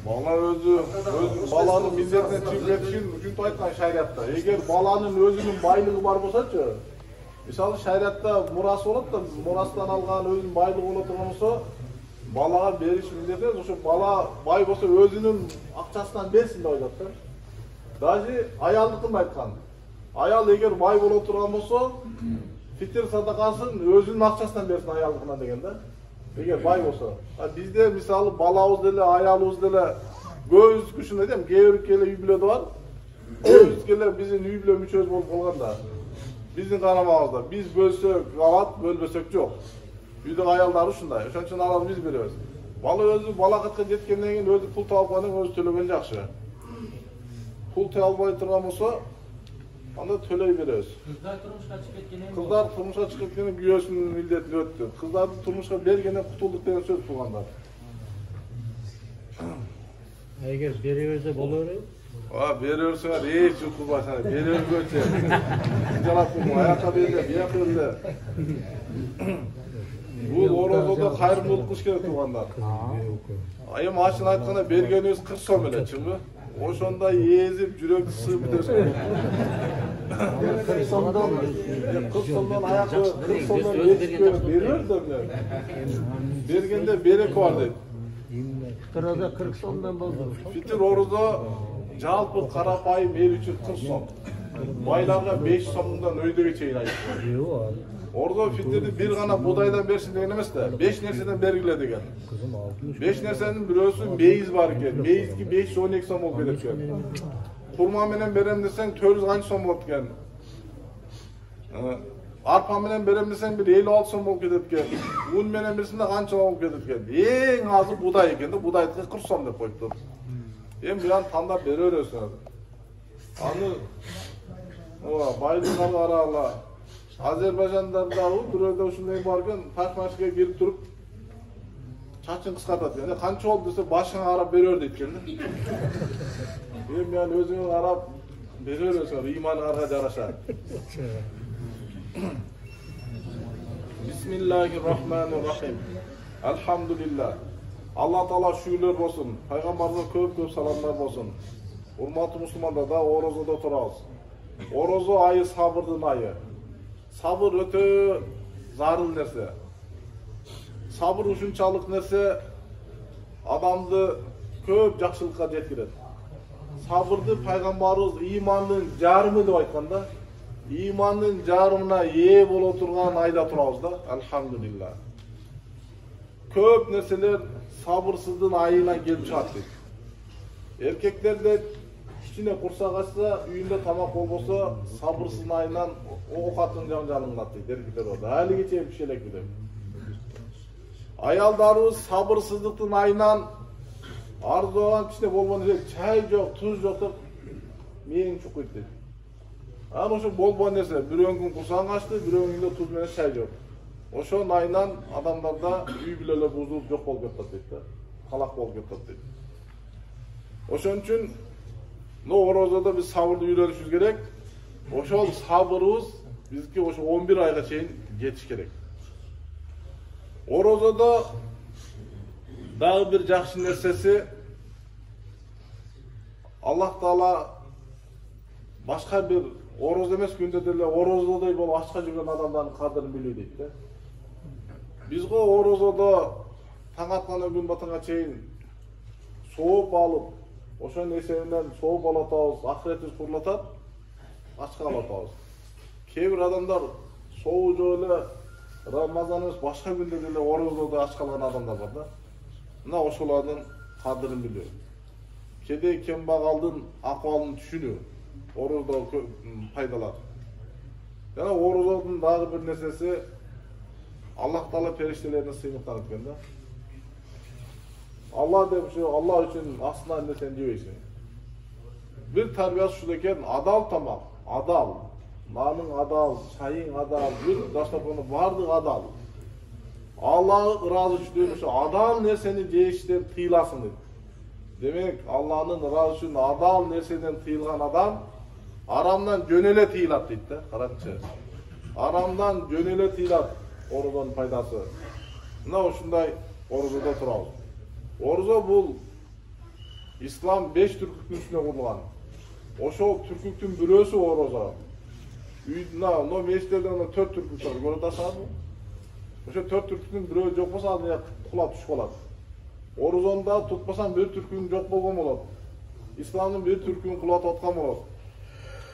Bala özü balanın milletine tüyletişin üçüncü aytkan şariatta. Eğer balanın özünün baylığı var bolsaçı, misal şariatta murası bolat da murastan algan özünün baylığı bola turgan bolsa, balaga beriş milletine ошо bala bay bolsa özünün акчасынан берсин деп ойлоп да. Даже аялдыкын айткан. Аял эгер бай боло турган болсо, фитир садакасын өзүнүн акчасынан берсин аялдыкына деген да. Эгер бай болсо. Бизде мисалы балабыз деле, аялыбыз деле көбүбүз күшүн айтам, кээ бир келе үй бүлөдө бар. Көбүбүз келе биздин үй бүлө мүчөбүз болуп калганда. Биздин карамагыбызда биз бөлсөк алат, бөлбөсөк жок. Үйдө аялдар ушундай. Ошон үчүн алар биз беребиз. Бала өзү балакатка жеткенден кийин өзү пул таап калган, өзү төлөгөн жакшы. Pul almay turgan olsa, anda төлey bereriz. Kızlar turmuşa çıkıp ketkenin. Kızlar turmuşa çıkıp ketkenin güyösünün mildetini öttü. Kızlar turmuşa bergenden kutulduk degen söz bulganlar. Eğer beriverse bolur. Beriverse hiç yutulmaz sana. Beriverse. Jalap bulma, ayakta berdi, biyak berdi. Bu orozoda kayrımlılık kış gerek bulganlar. Ayım aşın aytkanda bergenimiz 40 so'm ele, çıngı. Oşonda yezip jürek sığıp dersin. 40 so'mdan ayakı 40 so'mdan veriyor da bile. Bergende berek var deyip. Kırada 40 so'mdan boldu. Fitir orada жалпы карапайым эл үчүн 40 сом. Байларга 5 сомдон өйдөгө чейин айтып. Orada fitirdi bir gana budaydan bersin degen emes da, 5 nerseden bergile degen. 5 nersenin birösü meyiz var eken, meyizki 512 som bolup ketкен. Kurma menen berem desen 400 kanç som bolup ketken. Arpa menen berem desen bir 56 som bolup ketken. Un menen birisinde kança bolup ketken. Eң azı buday eken de, budaydıkı 40 som dep koyuptu. Em biran tandap bere örösün. Anı baydın arala. Azerbaycan'da da biröde ушундай барган такмашка келип туруп чачын кыскартат. Yani канча болду десе башыңа карап берер дейт экен. Yani өзүңө карап берер өсөр, ыйманыңарга жараша. Bismillahirrahmanirrahim. Elhamdülillah. Allah Taala şükürler olsun. Peygamberimize köp salamlar olsun. Urmatlı Müslümanlar da orozada turabız. Orozo ayı sabırdın ayı. Sabır öte zarıl nerse. Sabır uşunçalık nerse adamdı köp jakşılıkka жеткирет. Sabırdı Peygamberimiz imanın jarımı dep ayтканда, imanın jarımına ee боло турган ayda turabız da. Elhamdülillah. Köp nerseler sabırsыздın ayına gelip çaat deydi. Erkekler de içine kursak açsa, üyünde tamak olmasa sabırsızın ayından o katın canını attı deydi. Erkekler orada. Hali geçeyim bir şeyler gidelim. Ayaldarımız sabırsızlıktın ayından arzu olan kişide bolmanı deyip çay yok, tuz yok da meyin çok gitti. Ama şu bolman neyse, bir öngün kursan kaçtı, bir öngünde tuz mene çay yok. Oşon ayından adamlarda üy bileler bozulup yok bol göttat deydi. Kalak bol göttat deydi. Oşon üçün orozada biz sabırdı үйрөнүшүбүз керек. Oşol sabırыбыз bizki oşo 11 ayga çeyin geçiş gerek. Orozada dagы bir жакшы нерсеси Allah Taala başka bir oroz emes күндө деле орозодой болуп ачка жүргөн адамдардын кадырын билүү дейт да. Biz go orozada taң atkanda күн батканга чейин сооп алып, ошонун эсебинен сооп алатабыз, акыретибиз курулатат, ачка алатабыз. Кээ бир адамдар сообу жок эле Рамазан эмес башка күндө деле орозодо ач калган адамдар бар да. Мына ошолордун кадырын билүү. Кедей кембагалдын акыбалын түшүнүү орозодо пайдалар. Жана орозодун дагы бир нерсеси Allah Taala периштелерин сыймыктан өткөн да. Allah деп şu Allah үчүн асынан да сен жебейсиң. Бир тарбиясы ушул экен, адал тамак, адал. Наның адал, чайың адал, бир даштапаны бардыгы адал. Allah ыраазы үчүн şu адал нерсени жеиштен тыйыласың дейт. Демек, Allah'ın ыраазы үчүн адал нерседен тыйылган адам арамдан жөн эле тыйылат дейт да. Караңчы. Aramdan жөнеле тыйылат орозонун пайдасы. Мына ушундай орозодо турабыз. Орозо бул ислам 5 түркүктүн үстүнө курулган. Ошол түркүктүн бирөөсү орозо. Үйдүнө мешиттерден 4 түркүк бар. Көрүп атасыңарбы? Ошо 4 түркүктүн бирөө жок болсо ал кула түшүп калат. Орозондо тутпасаң бир түркүң жок болгон болот. İslam'ın bir türkün kulat atkan olur.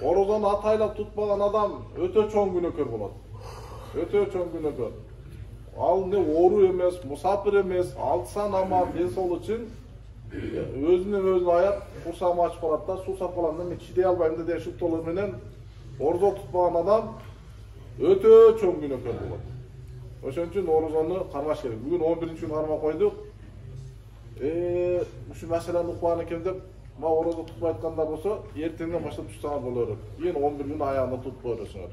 Orozonu ataylap tutmadan adam öte çoğun günökör bulat. Öte çoğun günökör. Al ne oru emez, musafir emez, altsan ama besol için özüne ayat kursağımı açıp alat da susap kalanında men çidey albayım da şut olur menen orozo tutmadan adam öte çoğun günökör bulat. Oşun için orozonu karmaş gerek. Bugün 11. gün karma koyduk. Şu meseleni ukbağını keldim. Ma orozo tutmay atkандар болсо, эртеңден баштап tutсаңар болор. Ен 11 күн аягында тутуп койросуңар.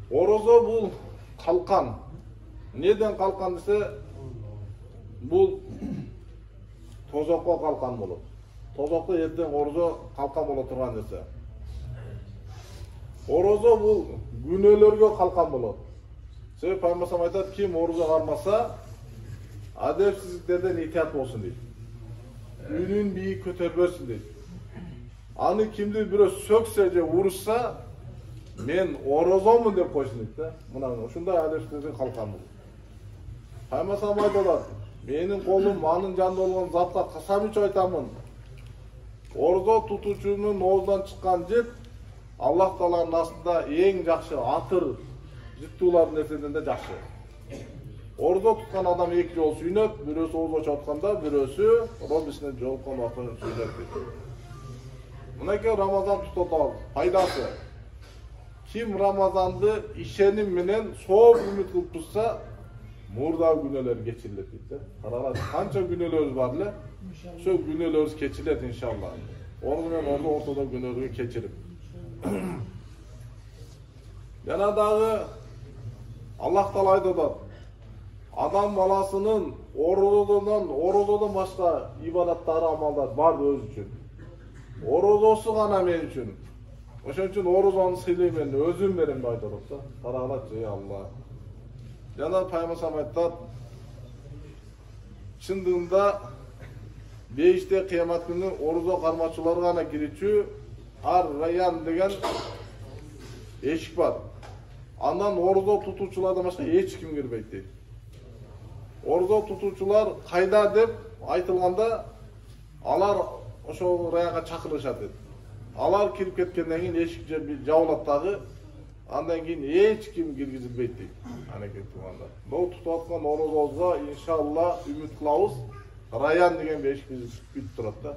Орозо бул калкан. Неден калкан десе, бул тозокко калкан болот. Тозокко эртең орозо калкан боло турган десе. Орозо бул күнөөлөргө калкан болот. Себеби Пайгамбар айтат, ким орозо кармаса, адепсиздиктерден итаат болсун дейт. Ünün bir kötörбөсүн дейт. Аны кимди бирөө сөксө же урушса, мен орозомун деп койсун дейт да. Мына ушундай адепсиздерден калкан бул. Пайгамбар айтат, менин колум анын жанында болгон затка касам ичип айтамын. Орозо тутуучунун оозунан чыккан жет Аллах Тааланын астында эң жакшы атыр жыттуулардын нерседен да жакшы. Orada tutan adam iki yol süynep, birisi orada çatkanda, birisi Rabbisine jolukkan vakti süynep dedi. Buna ki Ramazan tutatağız, faydası. Kim Ramazan'da işenim menen soğuk ümit kılıp tutsa, murda günöler geçirilir dedi. Karalar, kança günölerimiz var le, şu günölerimiz geçirilir inşallah. Orada ortada günöleri geçirip. Yana dağı Allah Taala aytат. Adam balasının orozodan başka ibadattары amallar var öz üçün. Orozosu gana men üçün. Oşun üçün orozonu sıylayım ben özüm verim aytат da. Karağlat ey Allah. Jana Paygambar aytат. Şındığında beyişte kıyamet günü orozo karmaçıları gana girişü Ar-Rayyan degen eşik var. Andan orozo tutuculardan başka hiç kim girmeydi deydi. Orada tutucular kayda dep aytılganda alar ошол районго чакырышат dedi. Alar kirip ketkenden keyin eşikçe bir jabылат дагы, andan keyin эч ким киргизилбейт дейт. Анакей туугандар. Бул тутуп аткан орозобузга иншалла үмүт кылабыз. Раян деген бешик биз күтүп турат да.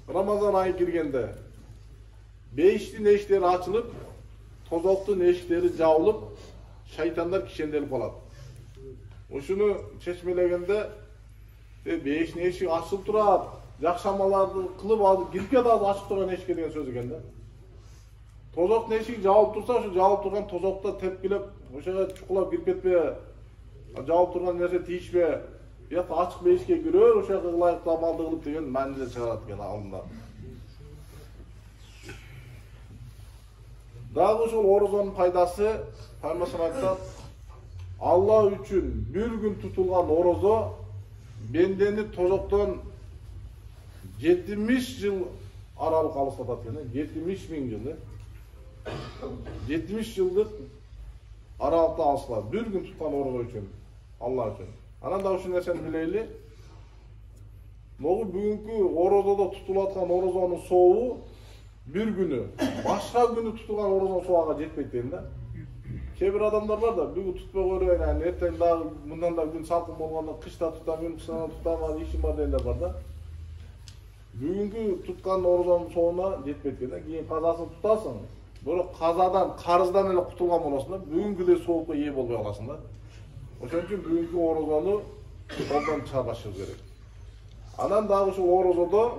Рамазан айы киргенде бейиштин эшиктери ачылып, тозоктун эшиктери жабылып, шайтандар кишенделип калат. Ушуну чечмелегенде бейиштин эшиги ачылып турат, жакшы амалдарды кылып алып кирке да ачып турган эшикке деген сөз экен да. Тозоктун эшиги жабылып турса, ошо жабылып турган тозокто тепкилеп, ошого чукулап кирип кетпе, жабылып турган нерсе тийишпе, я ачык бейишке кирөр, ошого ылайыктуу амалды кылып деген мааниде чыгарат экен алымдар. Дагы ушул орозонун пайдасы Пайгамбар айтат, Allah үчүн bir gün tutulgan orozo bendeni tozoktон 70 yıl aralık alışatat yani 70 bin yılı 70 yıllık aralıkta alışalat bir gün tutan orozo üçün Allah üçün. Anan da uşun nersen bileyli Noğu bugünkü orozoda tutulatkan orozonun soğuğu bir günü başka günü tutulgan orozonun soğuğa jetpeyt deyim de. Kebir adamlar var da bugün tutma koyuyor yani erten daha bundan da gün salkın bolganda kışta tutamıyorum, kışta tutamam, işim var deyinler var da. Bugünkü tutkan orozonun soğuğuna jetpeyt keyin kazasını tutasın. Böyle kazadan, karızdan ele kutulgan olasın da bugünkü de soğukla iyi bolbay olasın da. Oşun üçün bugünkü orozonu koldan çıkarbaşır gerek. Anan daha şu orozoda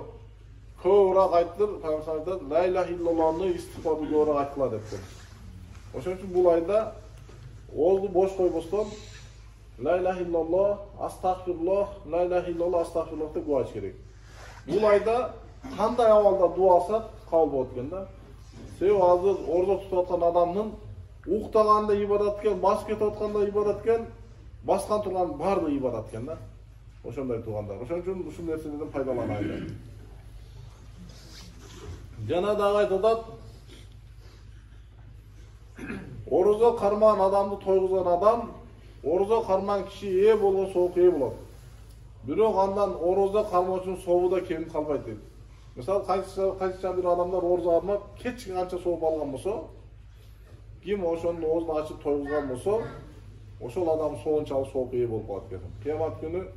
körak aytılır, Peygamber aytат, la ilahe illallah'ını istiğfarı körak aytılar depti. Oşun üçün bu ayda oğlu boş koyboston la ilahe illallah, astagfirullah, la ilahe illallah, astagfirullah da dua etmek gerek. Bu ayda kanday amalda dua alsak kabul bolot eкен да. Себеби азыр орзо тутуп аткан адамдын уктаганда ибадат экен, мас кетип атканда ибадат экен, баскан турган баардыгы ибадат экен да. Ошондой туугандар. Ошон үчүн ушул нерселерден пайдаланайлы. Жана дагы айтылат, орозо кармаган адамды тойгузган адам, орозо кармаган киши ээ болгон соок ээ болот. Бирок андан орозо кармоочунун сообу да кем калбайт дейт. Мисалы кайсы бир адамдар орозо кармап, кечке канча сооп алган болсо, ким ошонун оозун ачып тойгузган болсо, ошол адам соончалык соок ээ болуп калат экен. Кыямат күнү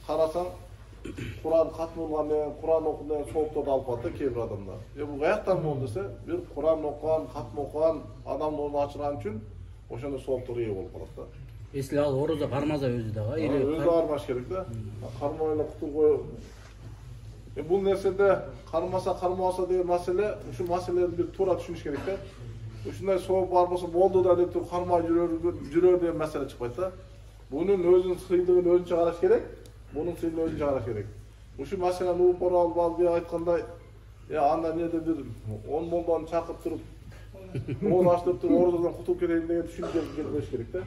карасаң, Kur'an katmılgan menен, Kur'an okuyan soğukta da alpatta kebir adamlar. Bu kayaktan mı oldu dese, bir Kur'an okuyan, katma okuyan adam onu açıran için oşanda soğukta iyi olup kalıpta. Esli al horoza karmaza özü dağa. Özü ağırmaş gerek de. Karmayla kutul koyu. Bu nesede karmasa karmasa diye mesele, şu meseleleri bir tura düşünüş gerek de. Şunday soğuk varması boldu da deyip dur karma jürör diye mesele çıkmaydı da. Bunun özün sıylığını özün çağıraş gerek. Bunun suyunu özün çağıraş gerek. Şu mesela Nuh Boral Balbi'ye aytkanda ya anda nerede bir 10 boldan çakıp durup onu açtırıp durup oradan kutup geleyim diye düşünüp gelmesi gerek de.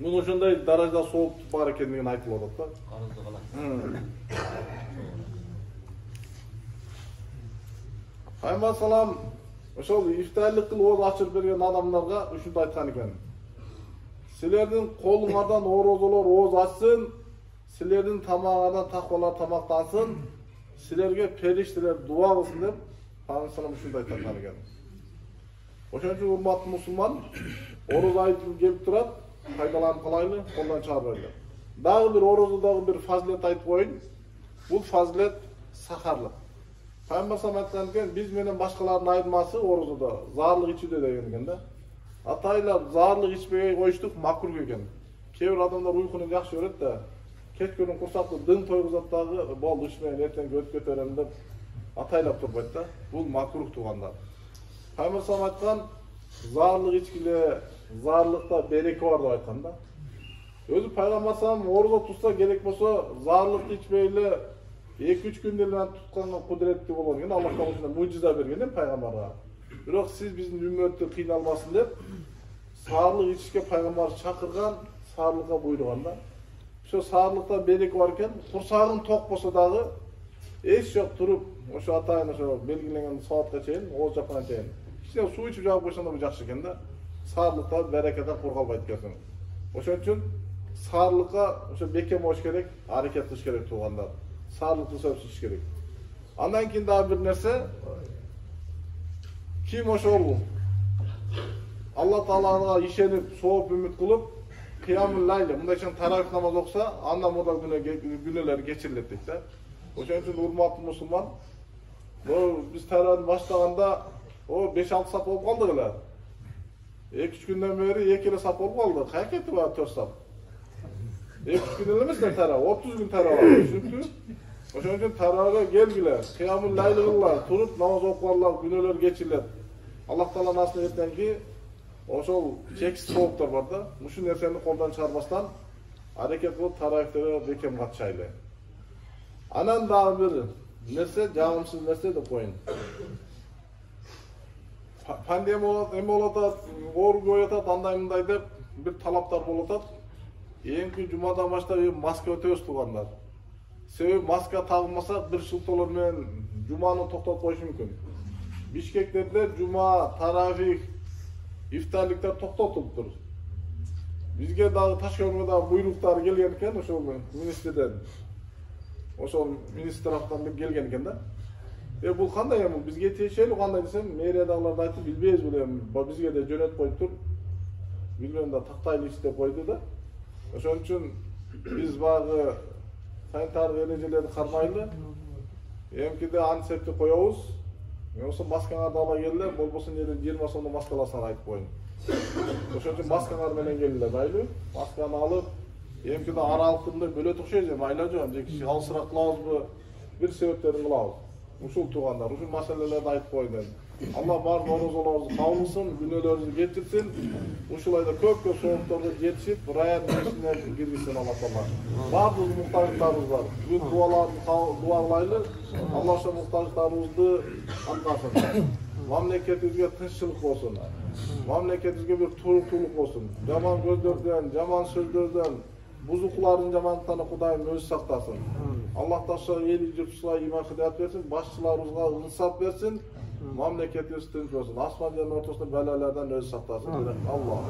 Bunun ошондой darajda soğuk бар экендигин айтылып атат да. Карызды кала. Aymasalam ошол iftarlık kılıp oz açып берген адамдарга ушундай айткан экен. Силердин колуңардан орозолор оз ачсын, силердин тамагыңардан таквалар тамактансın, силерге периштелер дуа кылсын деп Пайгамбар ушундай айткан экен. Ошон үчүн урматтуу мусулман, ороз айы келип турат, пайдаланып калайлы, колдон чыгарбайлы. Дагы бир орозодогу бир фазилет айтып коюн. Бул фазилет сахарлык. Пайгамбар айткан экен, биз менен башкалардын айырмасы орозодо заарлык ичүүдө деген экен да. Атайлар заарлык ичпей коюштук макрух экен. Кээ бир адамдар уйкуну жакшы көрөт да, кечкөнүн курсакты дың тойгузат дагы, болду ичмейин эртең өт көтөрөм деп атайлап турбайт да. Бул макрух туугандар. Пайгамбар айткан, заарлык ичкиле, заарлыкта береке бар деп айткан да. Өзү Пайгамбар орозо тутса керек болсо, заарлык ичпейле 2-3 күндө эле тутканга кудуретти болгон экен. Аллах таала мужиза берген пайгамбарга. Бирок сиз биздин үммөттү кыйналбасын деп, саарлык ичишке пайгамбар чакырган, саарлыкка буйруган да. Ошо саарлыкта береке бар экен, курсагың ток болсо дагы эч жок туруп, ошо атайын ошо белгиленген саатка чейин, ооз жаккана чейин. Кичине суу ичип жаап койсоң да жакшы экен да. Саарлыкта берекеден кургалбайт экенсиң. Ошон үчүн саарлыкка ошо бекем болуш керек, аракет кылыш керек туугандар. Саарлыкты сөзсүз керек. Андан кийин дагы бир нерсе, ким ошол Алла Таалага ишенип, сооп үмүт кылып, кыямул лайлы, мындайча таравих намаз окуса, андан мурда күнөөлөр кечирилет дейт да. Ошон үчүн урматтуу мусулман, биз таравихти баштаганда 5-6 саат болуп калдык эле. 2-3 күндөн бери 2 эле саат болуп калды. Кая кетти баа 4 саат? 2-3 күн эле эмес таравих, 30 күн таравих, түшүнүпсү? Ошон үчүн таравихке келгиле, кыямул лайлы кылгыла, туруп намаз окугула, күнөөлөр кечирилет. Аллах Таала насып эткенки, ошол чексиз сооптор бар да. Ушул нерсени колдон чыгарбастан аракет кылып таравихтерге бекем катышайлы. Анан дагы бир нерсе, жагымсыз нерсе деп коюн. Пандемия болот, эме болот, оор коюп атат, андай мындай деп бир талаптар болуп атат. Эңки жумадан баштап маска өтөбүз туугандар. Себеби маска тагылмаса бир шылтоолор менен жуманы токтотуп коюш мүмкүн. Бишкектерде жума, таравих, ифтарлыктар токтотулуптур. Бизге дагы Ташкентке дагы буйруктар келген экен, ошол министрден. Ошол министр тараптан келген экен да. Бул кандай эми бизге тиешелүү кандай десем, мэриядагылар айтып билбейбиз билем, бизге да жөнөтүп коюп тур. Билбейм да тактайлы иш деп койду да. Ошон үчүн биз багы санитардык эрежелерди кармайлы. Эмкиде антисептик коебуз. Yoksa maskаңарды ала келдилер, болбосо жерден 20 сомдон маскаласаңар айтып коюн. Ошон үчүн маскаңар менен келдилер, майлы. Масканы алып, эмкиде аралыктында бөлөт окшойбуз, майла жок, же киши алысыраак кылабызбы, бир себептерин кылабыз. Ушул туугандар, ушул маселелерди айтып коеюн дедим. Allah бар орозолорубузду кабыл кылсын, күнөөлөрүбүздү кетирсин. Ушулайда көп соолукторго жетишип, раят ишине киргизсин Алла Таала. Бардык муктаждарыбыз бар. Бүгүн дуалайлы, Алла ошо муктаждарыбызды аткарсын. Мамлекетибизге тынччылык болсун. Мамлекетибизге бир туруктуулук болсун. Жаман көздөрдөн, жаман сөздөрдөн, бузуклардын жамандыктан Кудайым өзү сактасын. Аллах Таала эли журтчуларга иман хидayat берсин, башчыларыбызга ынсап берсин. Mamleketimiz tinç olsun. Asman yerin ortasında belalardan özü saklasın. Allah.